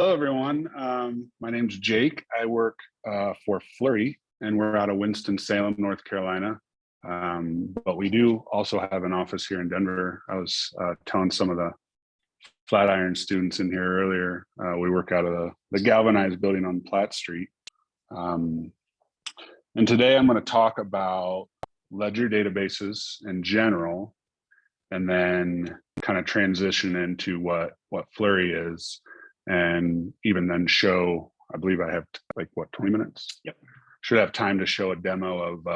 Hello, everyone. My name's Jake. I work for Flurry, and we're out of Winston-Salem, North Carolina. But we do also have an office here in Denver. I was telling some of the Flatiron students in here earlier, we work out of the galvanized building on Platt Street. And today I'm going to talk about ledger databases in general, and then kind of transition into what Flurry is. And even then show, I believe I have 20 minutes? Yep. Should have time to show a demo of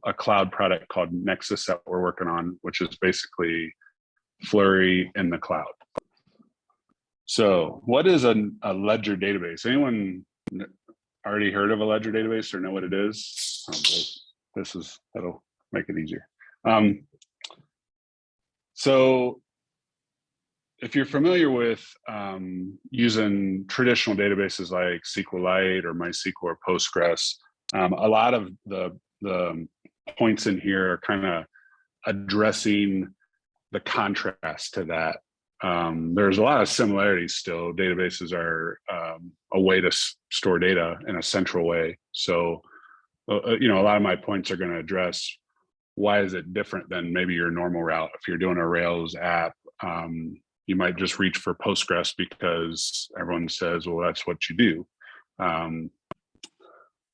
a cloud product called Nexus that we're working on, which is basically Flurry in the cloud. So what is a ledger database? Anyone already heard of a ledger database or know what it is? That'll make it easier. So if you're familiar with using traditional databases like SQLite or MySQL or Postgres, a lot of the points in here are kind of addressing the contrast to that. There's a lot of similarities still. Databases are a way to store data in a central way. So, a lot of my points are going to address why is it different than maybe your normal route. If you're doing a Rails app, you might just reach for Postgres because everyone says, well, that's what you do.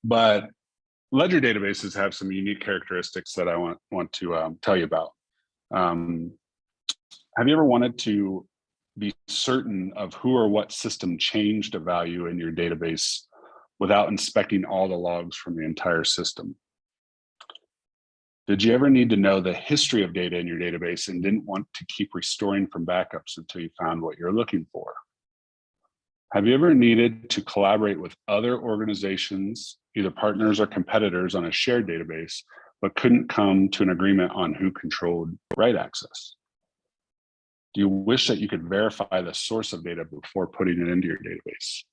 But ledger databases have some unique characteristics that I want to tell you about. Have you ever wanted to be certain of who or what system changed a value in your database without inspecting all the logs from the entire system? Did you ever need to know the history of data in your database and didn't want to keep restoring from backups until you found what you're looking for? Have you ever needed to collaborate with other organizations, either partners or competitors, on a shared database, but couldn't come to an agreement on who controlled write access? Do you wish that you could verify the source of data before putting it into your database?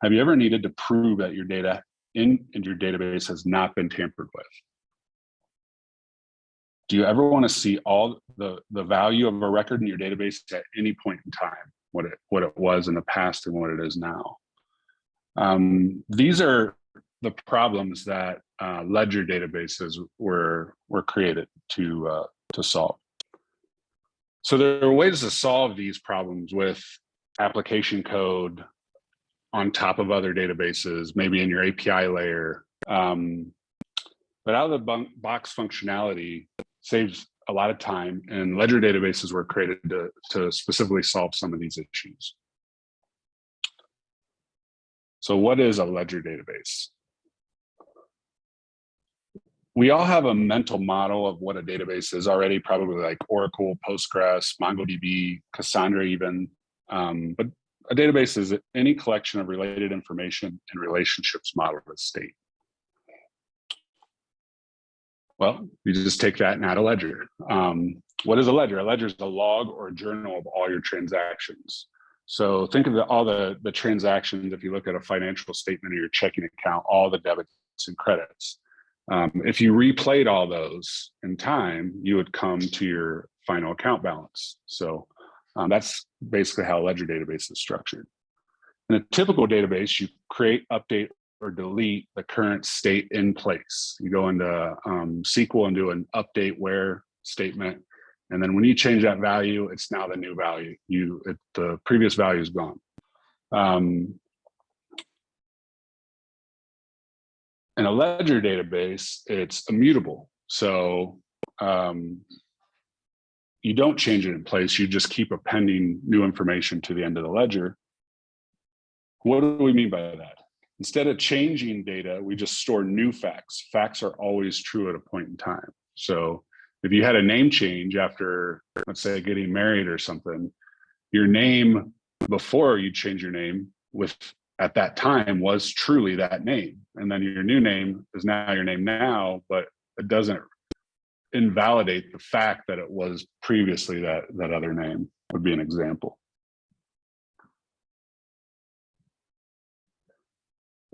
Have you ever needed to prove that your data in your database has not been tampered with? Do you ever want to see all the value of a record in your database at any point in time, what it was in the past and what it is now? These are the problems that ledger databases were created to solve. So there are ways to solve these problems with application code on top of other databases, maybe in your API layer. But out of the box functionality saves a lot of time, and ledger databases were created to specifically solve some of these issues. So what is a ledger database? We all have a mental model of what a database is already, probably like Oracle, Postgres, MongoDB, Cassandra even. But a database is any collection of related information and relationships modeled as state. Well, you just take that and add a ledger. What is a ledger? A ledger is a log or a journal of all your transactions. So think of all the transactions. If you look at a financial statement or your checking account, all the debits and credits. If you replayed all those in time, you would come to your final account balance. So that's basically how a ledger database is structured. In a typical database, you create, update, or delete the current state in place. You go into SQL and do an update where statement. And then when you change that value, it's now the new value. The previous value is gone. In a ledger database, it's immutable. So you don't change it in place. You just keep appending new information to the end of the ledger. What do we mean by that? Instead of changing data, we just store new facts. Facts are always true at a point in time. So if you had a name change after, let's say, getting married or something, your name before you change your name at that time was truly that name. And then your new name is now your name now, but it doesn't invalidate the fact that it was previously that other name, would be an example.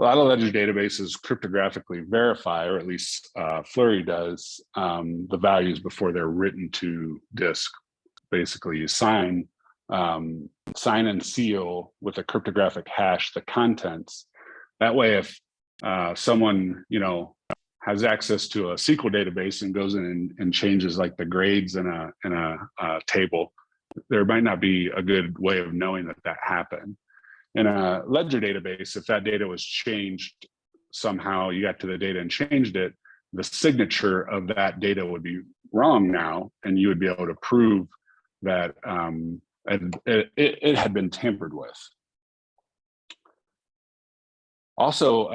A lot of ledger databases cryptographically verify, or at least Flurry does, the values before they're written to disk. Basically, you sign sign and seal with a cryptographic hash the contents. That way, if someone has access to a SQL database and goes in and changes like the grades in a table, there might not be a good way of knowing that happened. In a ledger database, if that data was changed somehow, you got to the data and changed it, the signature of that data would be wrong now, and you would be able to prove that it had been tampered with. Also,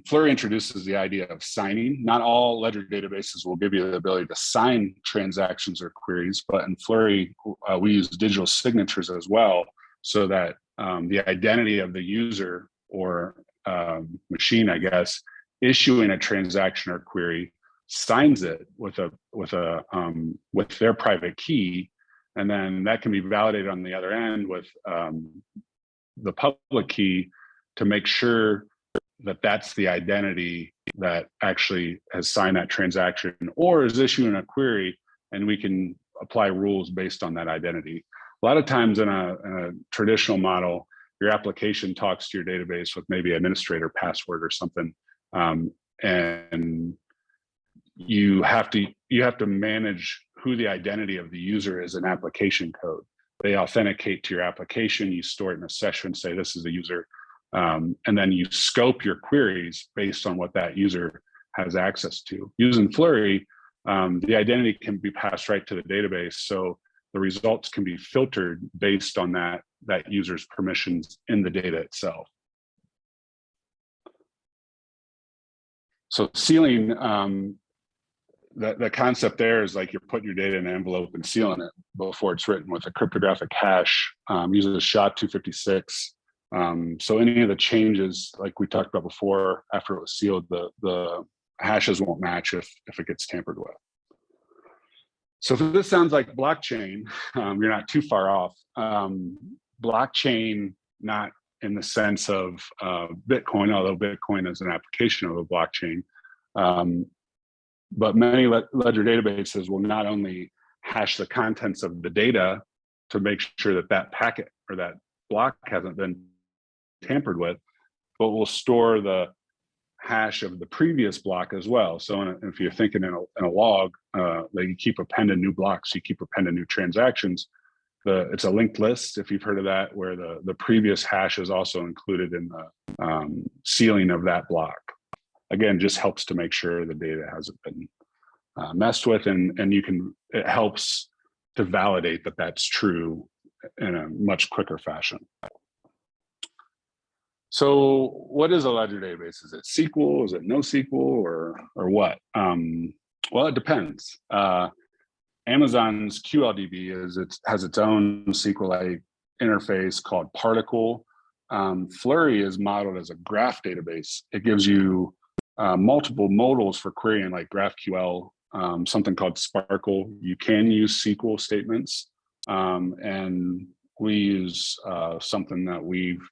Flurry introduces the idea of signing. Not all ledger databases will give you the ability to sign transactions or queries, but in Flurry, we use digital signatures as well, so that the identity of the user or machine, I guess, issuing a transaction or query signs it with their private key, and then that can be validated on the other end with the public key to make sure that that's the identity that actually has signed that transaction or is issuing a query, and we can apply rules based on that identity. A lot of times in a traditional model, your application talks to your database with maybe administrator password or something, and you have to manage who the identity of the user is in application code. They authenticate to your application, you store it in a session, say this is the user, and then you scope your queries based on what that user has access to. Using Flurry, the identity can be passed right to the database, so the results can be filtered based on that user's permissions in the data itself. So sealing, the concept there is like you're putting your data in an envelope and sealing it before it's written with a cryptographic hash, uses SHA-256. So any of the changes, like we talked about before, after it was sealed, the hashes won't match if it gets tampered with. So if this sounds like blockchain, you're not too far off. Blockchain, not in the sense of Bitcoin, although Bitcoin is an application of a blockchain, but many ledger databases will not only hash the contents of the data to make sure that that packet or that block hasn't been tampered with, but will store the hash of the previous block as well. So if you're thinking in a log, that you keep appending new blocks, you keep appending new transactions, it's a linked list, if you've heard of that, where the previous hash is also included in the sealing of that block. Again, just helps to make sure the data hasn't been messed with, and it helps to validate that that's true in a much quicker fashion. So what is a ledger database? Is it SQL? Is it NoSQL, or what? Well, it depends. Amazon's QLDB has its own SQLite interface called Particle. Flurry is modeled as a graph database. It gives you multiple modals for querying, like GraphQL, something called Sparkle. You can use SQL statements, and we use something that we've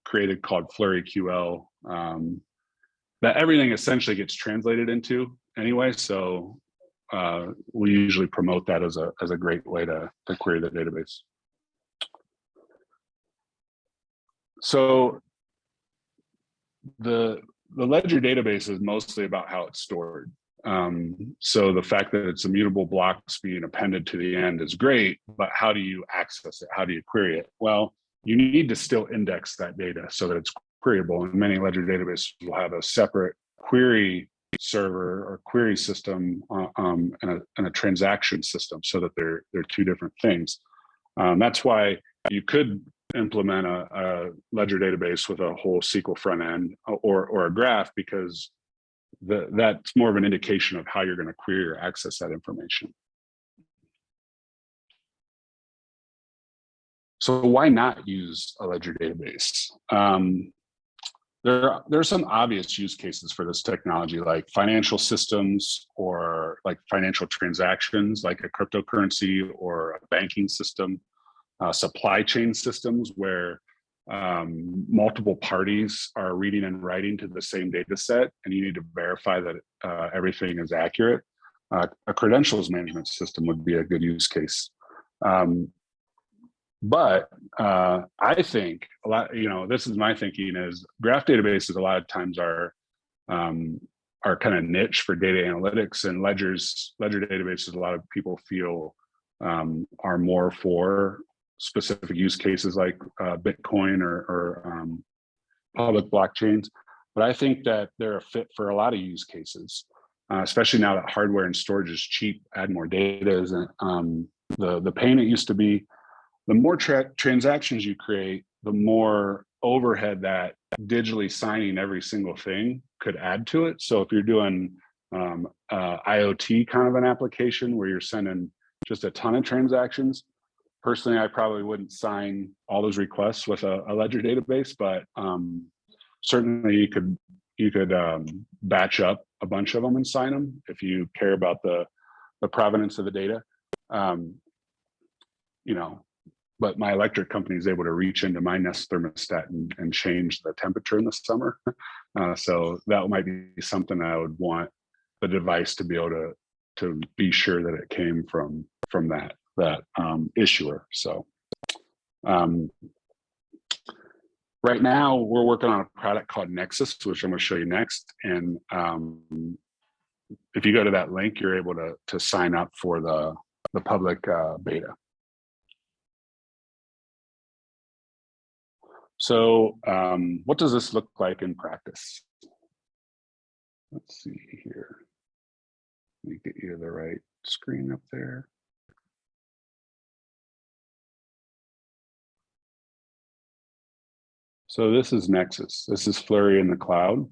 created called FlurryQL, that everything essentially gets translated into anyway. So we usually promote that as a great way to query the database. So the ledger database is mostly about how it's stored. So the fact that it's immutable blocks being appended to the end is great, but how do you access it? How do you query it? Well, you need to still index that data so that it's queryable. And many ledger databases will have a separate query server or query system and a transaction system, so that they're two different things. That's why you could implement a ledger database with a whole SQL front end or a graph, because that's more of an indication of how you're going to query or access that information. So why not use a ledger database? There are some obvious use cases for this technology, like financial systems or like financial transactions, like a cryptocurrency or a banking system, supply chain systems where multiple parties are reading and writing to the same data set, and you need to verify that everything is accurate. A credentials management system would be a good use case. But I think a lot, this is my thinking, is graph databases a lot of times are kind of niche for data analytics, and ledger databases, a lot of people feel are more for specific use cases like Bitcoin or public blockchains. But I think that they're a fit for a lot of use cases, especially now that hardware and storage is cheap. Add more data isn't the pain it used to be. The more transactions you create, the more overhead that digitally signing every single thing could add to it. So if you're doing IoT kind of an application where you're sending just a ton of transactions, personally, I probably wouldn't sign all those requests with a ledger database, but certainly you could batch up a bunch of them and sign them if you care about the provenance of the data. But my electric company is able to reach into my Nest thermostat and change the temperature in the summer. So that might be something I would want the device to be able to be sure that it came from that issuer. So right now we're working on a product called Nexus, which I'm going to show you next. And if you go to that link, you're able to sign up for the public beta. So what does this look like in practice? Let's see here. Let me get you to the right screen up there. So this is Nexus. This is Flurry in the cloud.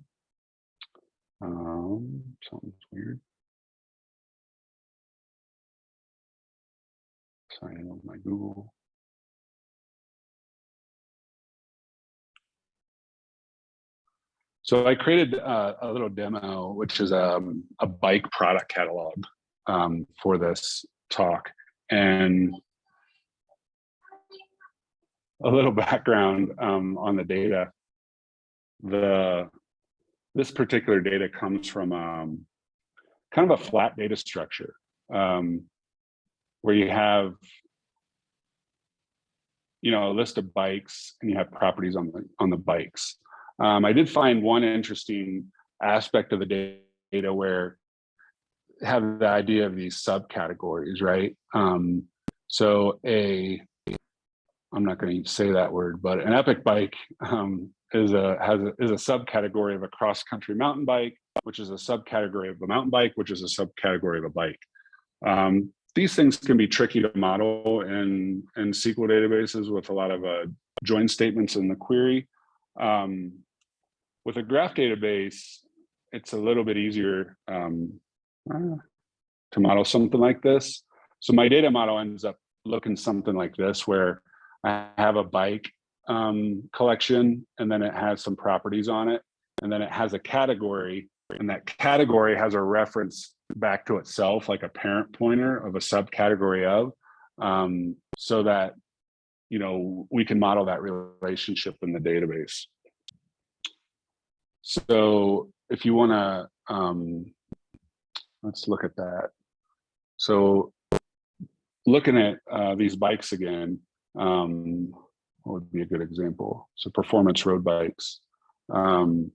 Something's weird. Sign in with my Google. So I created a little demo, which is a bike product catalog for this talk. And a little background on the data. This particular data comes from kind of a flat data structure where you have a list of bikes and you have properties on the bikes. I did find one interesting aspect of the data where have the idea of these subcategories, right? So I'm not going to say that word, but an epic bike is a subcategory of a cross-country mountain bike, which is a subcategory of a mountain bike, which is a subcategory of a bike. These things can be tricky to model in SQL databases with a lot of join statements in the query. With a graph database, it's a little bit easier to model something like this. So my data model ends up looking something like this, where I have a bike collection, and then it has some properties on it, and then it has a category, and that category has a reference back to itself, like a parent pointer of a subcategory of, so that we can model that relationship in the database. So if you want to, let's look at that. So looking at these bikes again, what would be a good example? So performance road bikes. So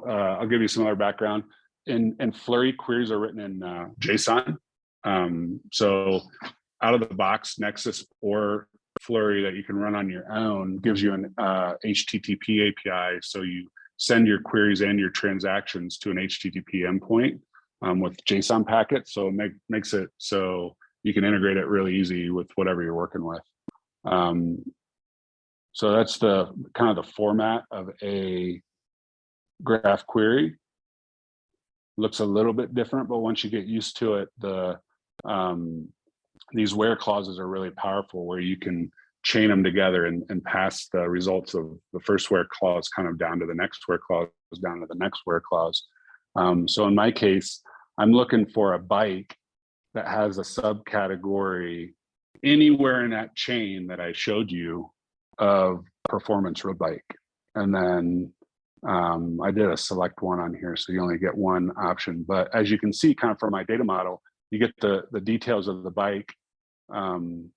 I'll give you some other background. In Flurry, queries are written in JSON. So out of the box, Nexus or Flurry that you can run on your own gives you an HTTP API. So you send your queries and your transactions to an HTTP endpoint with JSON packets. So it makes it so you can integrate it really easy with whatever you're working with. So that's the kind of the format of a graph query. Looks a little bit different, but once you get used to it, these where clauses are really powerful, where you can chain them together and pass the results of the first where clause kind of down to the next where clause, down to the next where clause. So in my case, I'm looking for a bike that has a subcategory anywhere in that chain that I showed you of performance road bike. And then I did a select one on here, so you only get one option. But as you can see, kind of from my data model, you get the details of the bike. And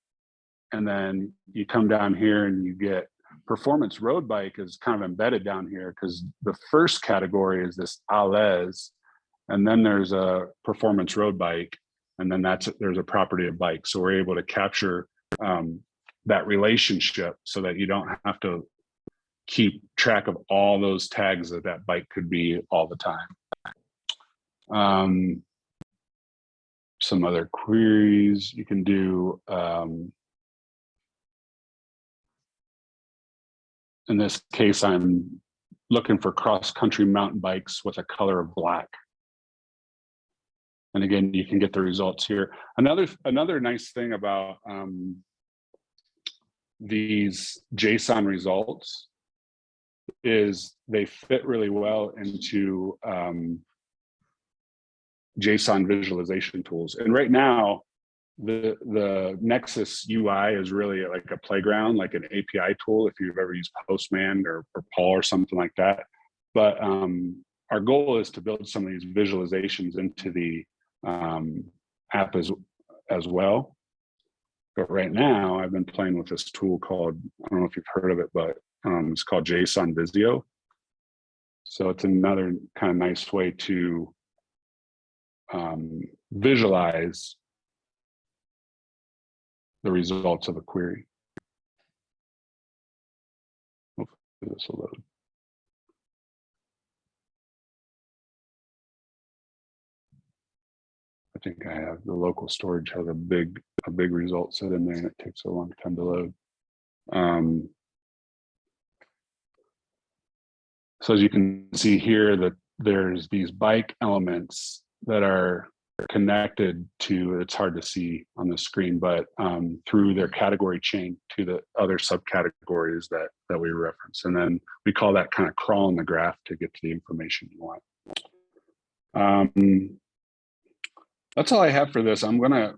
then you come down here and you get performance road bike is kind of embedded down here, because the first category is this ALES, and then there's a performance road bike, and then there's a property of bike. So we're able to capture that relationship so that you don't have to keep track of all those tags that bike could be all the time. Some other queries you can do. In this case, I'm looking for cross-country mountain bikes with a color of black. And again, you can get the results here. Another nice thing about these JSON results is they fit really well into JSON visualization tools. And right now, the Nexus UI is really like a playground, like an API tool, if you've ever used Postman or Paul or something like that. But our goal is to build some of these visualizations into the app as well. But right now, I've been playing with this tool called, I don't know if you've heard of it, but it's called JSON Visio. So it's another kind of nice way to visualize the results of a query. Hopefully this will load. I think I have the local storage has a big result set in there, and it takes a long time to load. So as you can see here, that there's these bike elements that are connected to, it's hard to see on the screen, but through their category chain to the other subcategories that we reference. And then we call that kind of crawling the graph to get to the information you want. That's all I have for this. I'm gonna